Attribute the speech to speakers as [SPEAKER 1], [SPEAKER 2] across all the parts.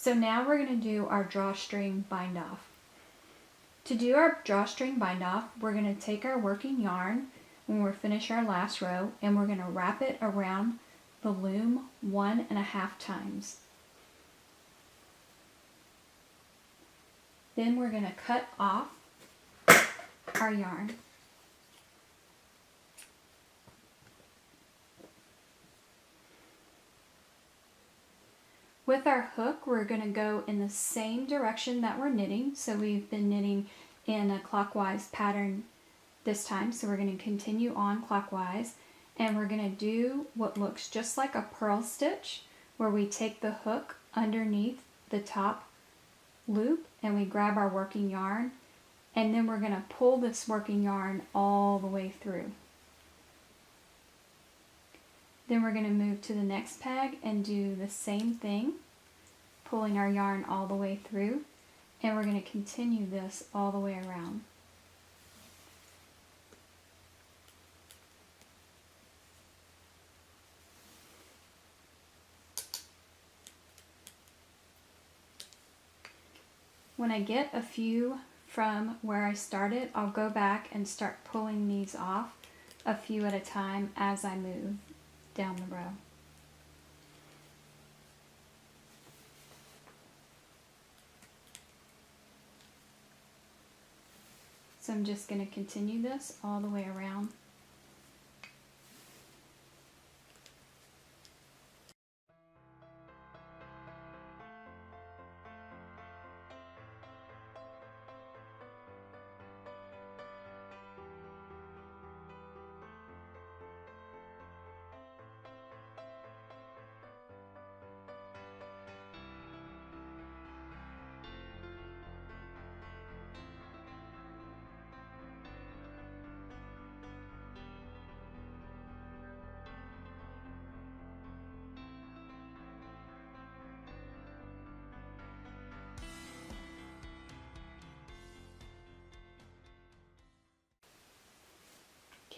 [SPEAKER 1] So now we're going to do our drawstring bind off. To do our drawstring bind off, we're going to take our working yarn when we're finished our last row, and we're going to wrap it around the loom 1.5 times. Then we're going to cut off our yarn. With our hook, we're going to go in the same direction that we're knitting. So we've been knitting in a clockwise pattern this time, so we're going to continue on clockwise, and we're going to do what looks just like a purl stitch, where we take the hook underneath the top loop and we grab our working yarn, and then we're going to pull this working yarn all the way through. Then we're going to move to the next peg and do the same thing, pulling our yarn all the way through, and we're going to continue this all the way around. When I get a few from where I started, I'll go back and start pulling these off a few at a time as I move down the row. So I'm just going to continue this all the way around.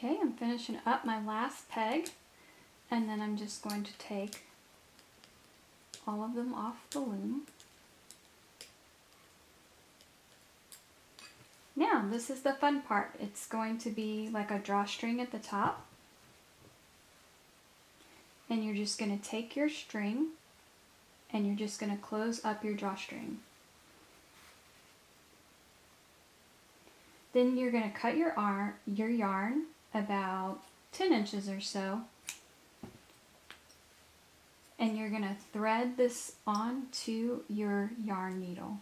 [SPEAKER 1] Okay, I'm finishing up my last peg, and then I'm just going to take all of them off the loom. Now, this is the fun part. It's going to be like a drawstring at the top, and you're just going to take your string and you're just going to close up your drawstring. Then you're going to cut your yarn about 10 inches or so, and you're going to thread this onto your yarn needle.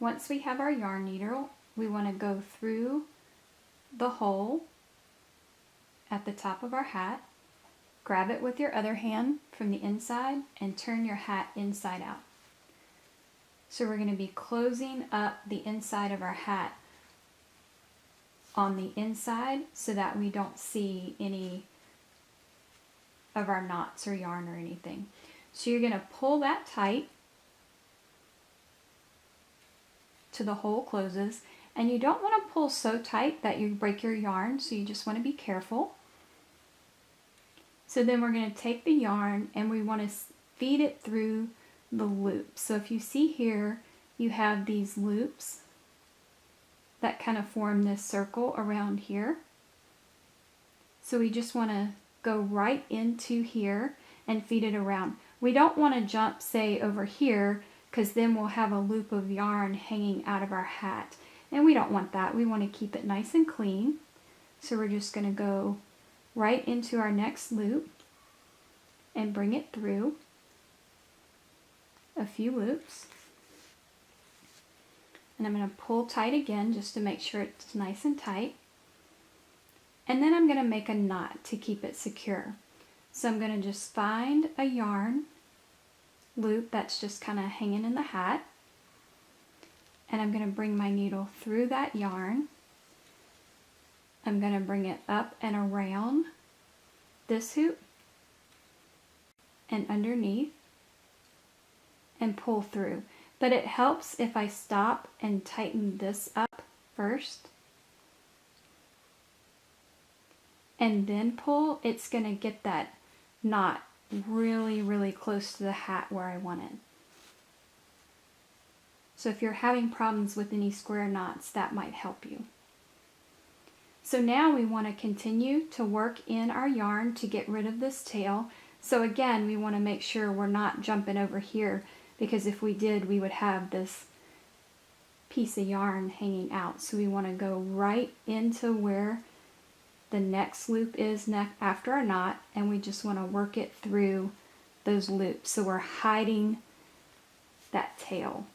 [SPEAKER 1] Once we have our yarn needle, we want to go through the hole at the top of our hat, grab it with your other hand from the inside, and turn your hat inside out. So we're going to be closing up the inside of our hat on the inside so that we don't see any of our knots or yarn or anything. So you're going to pull that tight to the hole closes, and you don't want to pull so tight that you break your yarn, so you just want to be careful. So then we're going to take the yarn and we want to feed it through the loop. So if you see here, you have these loops that kind of form this circle around here. So we just want to go right into here and feed it around. We don't want to jump, say, over here, because then we'll have a loop of yarn hanging out of our hat. And we don't want that. We want to keep it nice and clean. So we're just going to go right into our next loop and bring it through a few loops. And I'm going to pull tight again just to make sure it's nice and tight. And then I'm going to make a knot to keep it secure. So I'm going to just find a yarn loop that's just kind of hanging in the hat, and I'm going to bring my needle through that yarn. I'm going to bring it up and around this hoop and underneath and pull through. But it helps if I stop and tighten this up first and then pull, it's going to get that knot really, really close to the hat where I want it. So if you're having problems with any square knots, that might help you. So now we want to continue to work in our yarn to get rid of this tail. So again, we want to make sure we're not jumping over here, because if we did, we would have this piece of yarn hanging out. So we want to go right into where the next loop is after a knot, and we just want to work it through those loops. So we're hiding that tail.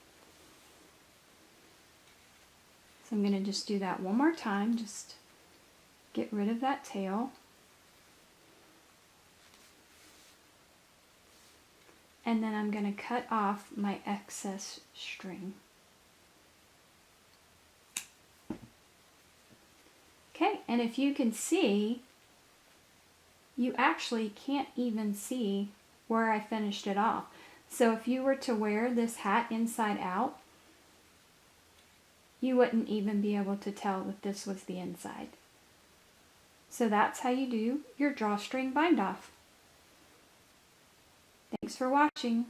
[SPEAKER 1] So I'm going to just do that one more time, just get rid of that tail. And then I'm going to cut off my excess string. Okay, and if you can see, you actually can't even see where I finished it off. So if you were to wear this hat inside out, you wouldn't even be able to tell that this was the inside. So that's how you do your drawstring bind off. Thanks for watching.